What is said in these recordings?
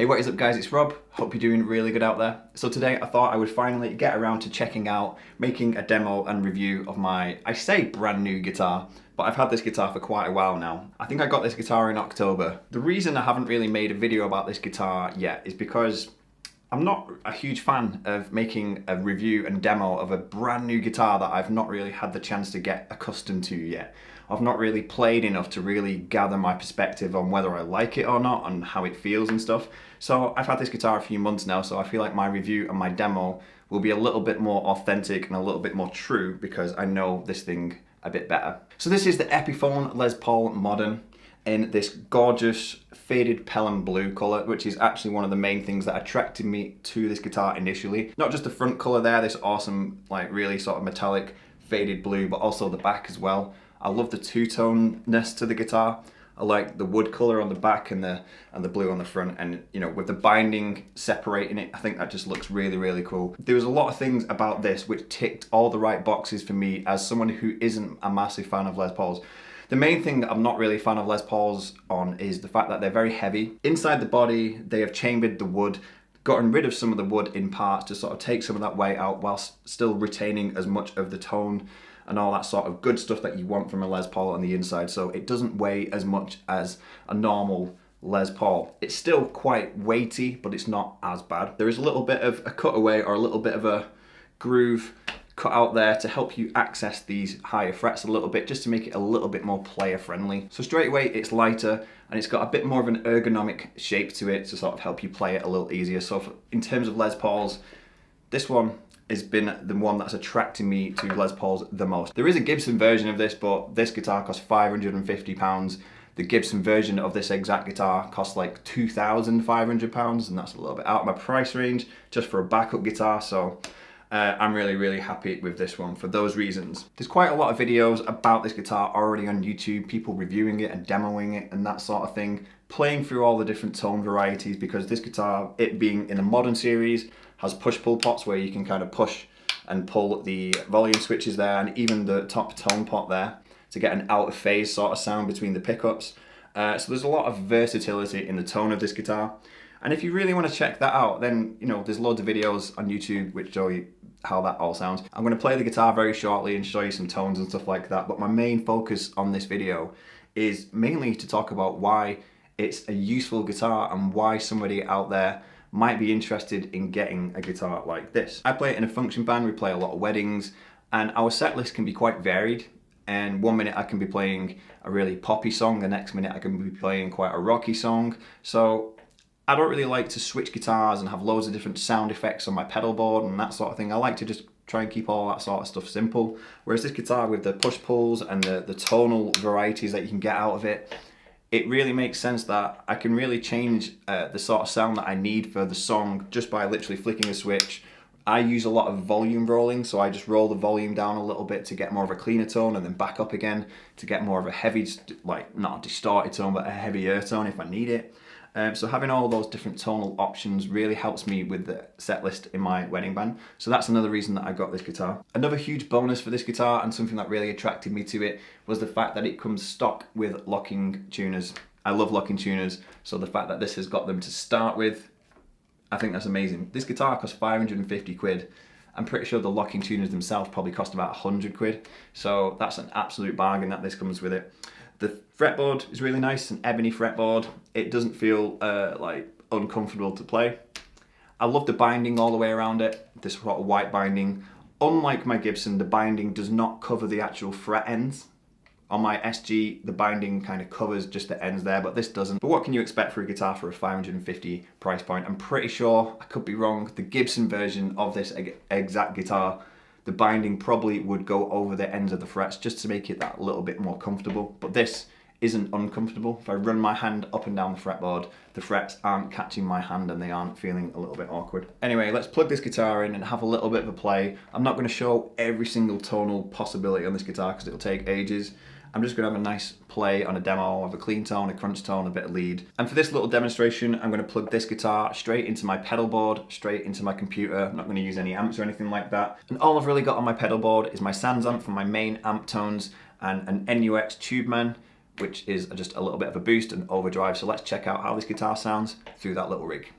Hey, what is up guys, it's Rob. Hope you're doing really good out there. So today I thought I would finally get around to checking out, making a demo and review of my, I say brand new guitar, but I've had this guitar for quite a while now. I think I got this guitar in October. The reason I haven't really made a video about this guitar yet is because I'm not a huge fan of making a review and demo of a brand new guitar that I've not really had the chance to get accustomed to yet. I've not really played enough to really gather my perspective on whether I like it or not and how it feels and stuff. So I've had this guitar a few months now, so I feel like my review and my demo will be a little bit more authentic and a little bit more true because I know this thing a bit better. So this is the Epiphone Les Paul Modern in this gorgeous faded Pelham blue colour, which is actually one of the main things that attracted me to this guitar initially. Not just the front colour there, this awesome, like really sort of metallic faded blue, but also the back as well. I love the two-toneness to the guitar. I like the wood colour on the back and the blue on the front, and you know, with the binding separating it, I think that just looks really, really cool. There was a lot of things about this which ticked all the right boxes for me as someone who isn't a massive fan of Les Pauls. The main thing that I'm not really a fan of Les Pauls on is the fact that they're very heavy. Inside the body, they have chambered the wood, gotten rid of some of the wood in parts to sort of take some of that weight out whilst still retaining as much of the tone and all that sort of good stuff that you want from a Les Paul on the inside. So it doesn't weigh as much as a normal Les Paul. It's still quite weighty, but it's not as bad. There is a little bit of a cutaway or a little bit of a groove cut out there to help you access these higher frets a little bit, just to make it a little bit more player friendly. So straight away it's lighter and it's got a bit more of an ergonomic shape to it to sort of help you play it a little easier. So in terms of Les Pauls, this one has been the one that's attracted me to Les Pauls the most. There is a Gibson version of this, but this guitar costs £550. The Gibson version of this exact guitar costs like £2,500, and that's a little bit out of my price range just for a backup guitar. So I'm really, really happy with this one for those reasons. There's quite a lot of videos about this guitar already on YouTube, people reviewing it and demoing it and that sort of thing, playing through all the different tone varieties, because this guitar, it being in the Modern series, has push-pull pots where you can kind of push and pull the volume switches there, and even the top tone pot there to get an out of phase sort of sound between the pickups. So there's a lot of versatility in the tone of this guitar. And if you really want to check that out, then you know, there's loads of videos on YouTube which show you how that all sounds. I'm going to play the guitar very shortly and show you some tones and stuff like that, but my main focus on this video is mainly to talk about why it's a useful guitar and why somebody out there might be interested in getting a guitar like this. I play it in a function band, we play a lot of weddings, and our set list can be quite varied. And one minute I can be playing a really poppy song, the next minute I can be playing quite a rocky song. So I don't really like to switch guitars and have loads of different sound effects on my pedal board and that sort of thing. I like to just try and keep all that sort of stuff simple. Whereas this guitar, with the push-pulls and the tonal varieties that you can get out of it, it really makes sense that I can really change the sort of sound that I need for the song just by literally flicking a switch. I use a lot of volume rolling, so I just roll the volume down a little bit to get more of a cleaner tone, and then back up again to get more of a heavy, like not a distorted tone, but a heavier tone if I need it. So having all those different tonal options really helps me with the set list in my wedding band. So that's another reason that I got this guitar. Another huge bonus for this guitar, and something that really attracted me to it, was the fact that it comes stock with locking tuners. I love locking tuners, so the fact that this has got them to start with, I think that's amazing. This guitar costs 550 quid. I'm pretty sure the locking tuners themselves probably cost about 100 quid. So that's an absolute bargain that this comes with it. The fretboard is really nice, an ebony fretboard. It doesn't feel like uncomfortable to play. I love the binding all the way around it, this sort of white binding. Unlike my Gibson, the binding does not cover the actual fret ends. On my SG, the binding kind of covers just the ends there, but this doesn't. But what can you expect for a guitar for a 550 price point? I'm pretty sure, I could be wrong, the Gibson version of this exact guitar, the binding probably would go over the ends of the frets just to make it that little bit more comfortable. But this isn't uncomfortable. If I run my hand up and down the fretboard, the frets aren't catching my hand and they aren't feeling a little bit awkward. Anyway, let's plug this guitar in and have a little bit of a play. I'm not going to show every single tonal possibility on this guitar because it'll take ages. I'm just going to have a nice play on a demo of a clean tone, a crunch tone, a bit of lead. And for this little demonstration, I'm going to plug this guitar straight into my pedal board, straight into my computer. I'm not going to use any amps or anything like that. And all I've really got on my pedal board is my Sans amp for my main amp tones and an NUX Tubeman which is just a little bit of a boost and overdrive. So let's check out how this guitar sounds through that little rig.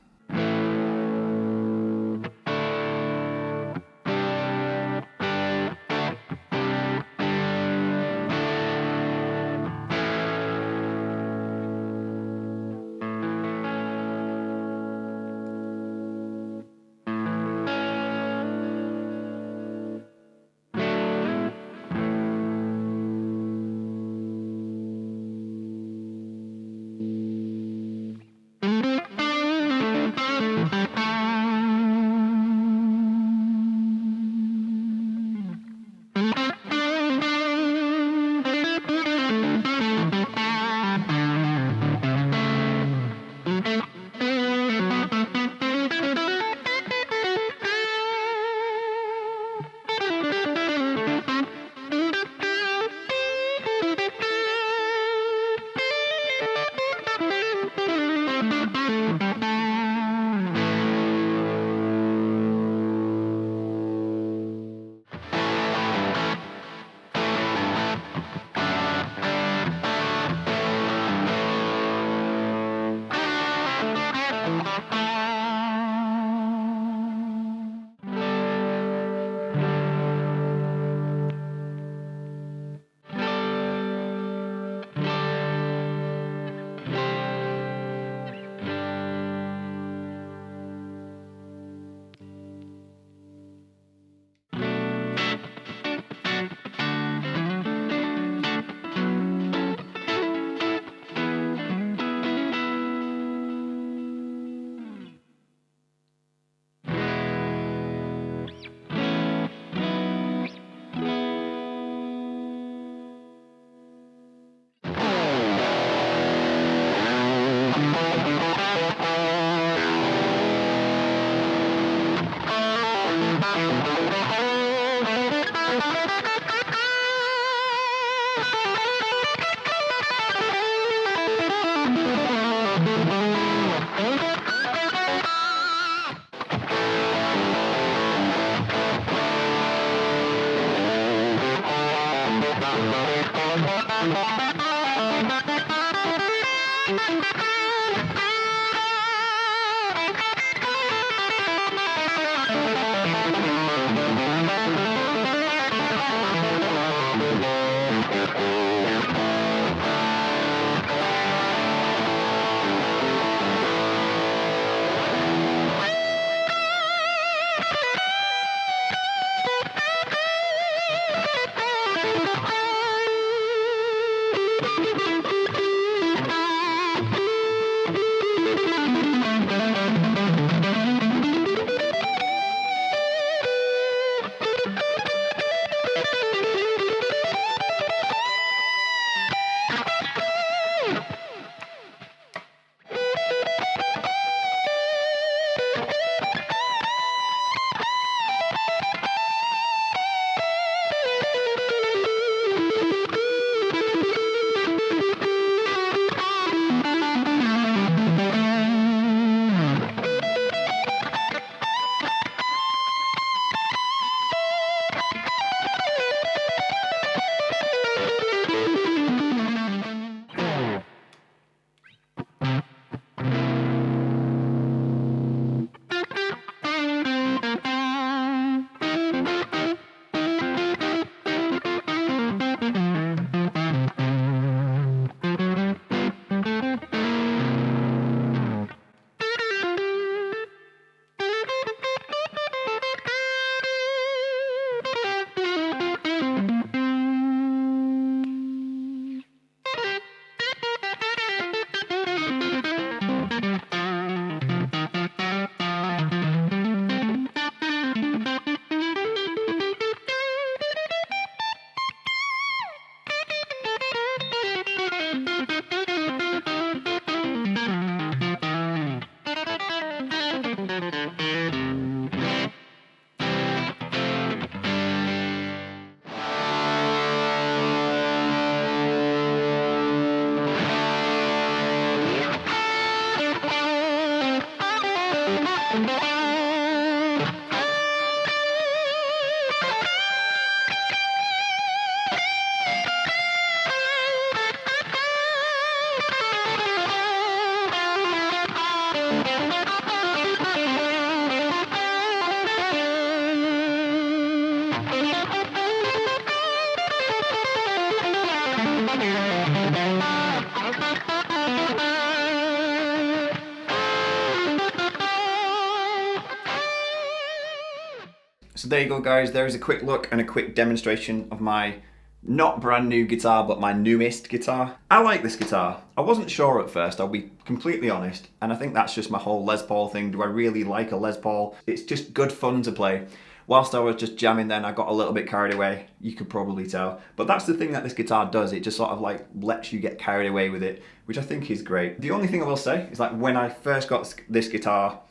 there you go guys, there is a quick look and a quick demonstration of my not brand new guitar, but my newest guitar. I like this guitar. I wasn't sure at first, I'll be completely honest, and I think that's just my whole Les Paul thing. Do I really like a Les Paul? It's just good fun to play. Whilst I was just jamming then, I got a little bit carried away. You could probably tell. But that's the thing that this guitar does. It just sort of like lets you get carried away with it, which I think is great. The only thing I will say is like when I first got this guitar,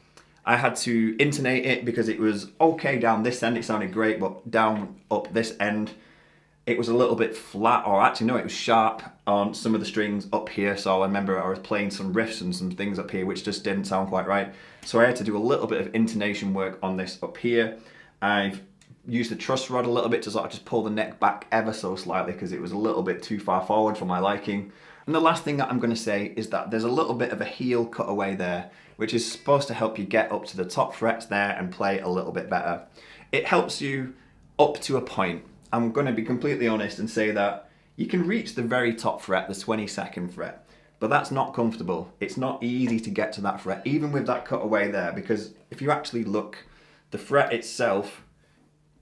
I had to intonate it because it was okay down this end, it sounded great, but down up this end, it was a little bit flat, or actually no, it was sharp on some of the strings up here. So I remember I was playing some riffs and some things up here which just didn't sound quite right. So I had to do a little bit of intonation work on this up here. I've used the truss rod a little bit to sort of just pull the neck back ever so slightly because it was a little bit too far forward for my liking. And the last thing that I'm going to say is that there's a little bit of a heel cutaway there, which is supposed to help you get up to the top frets there and play a little bit better. It helps you up to a point. I'm going to be completely honest and say that you can reach the very top fret, the 22nd fret, but that's not comfortable. It's not easy to get to that fret, even with that cutaway there, because if you actually look, the fret itself,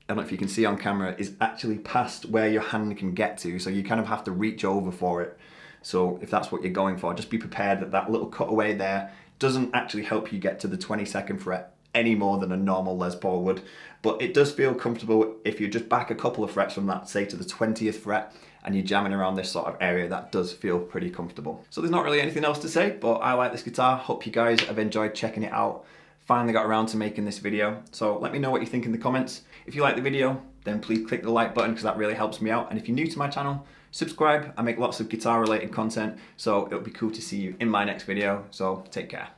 I don't know if you can see on camera, is actually past where your hand can get to, so you kind of have to reach over for it. So if that's what you're going for, just be prepared that that little cutaway there doesn't actually help you get to the 22nd fret any more than a normal Les Paul would, but it does feel comfortable if you're just back a couple of frets from that, say to the 20th fret, and you're jamming around this sort of area. That does feel pretty comfortable. So there's not really anything else to say, but I like this guitar. Hope you guys have enjoyed checking it out. Finally got around to making this video, so let me know what you think in the comments. If you like the video, then please click the like button because that really helps me out, and if you're new to my channel, subscribe. I make lots of guitar related content, so it'll be cool to see you in my next video, so take care.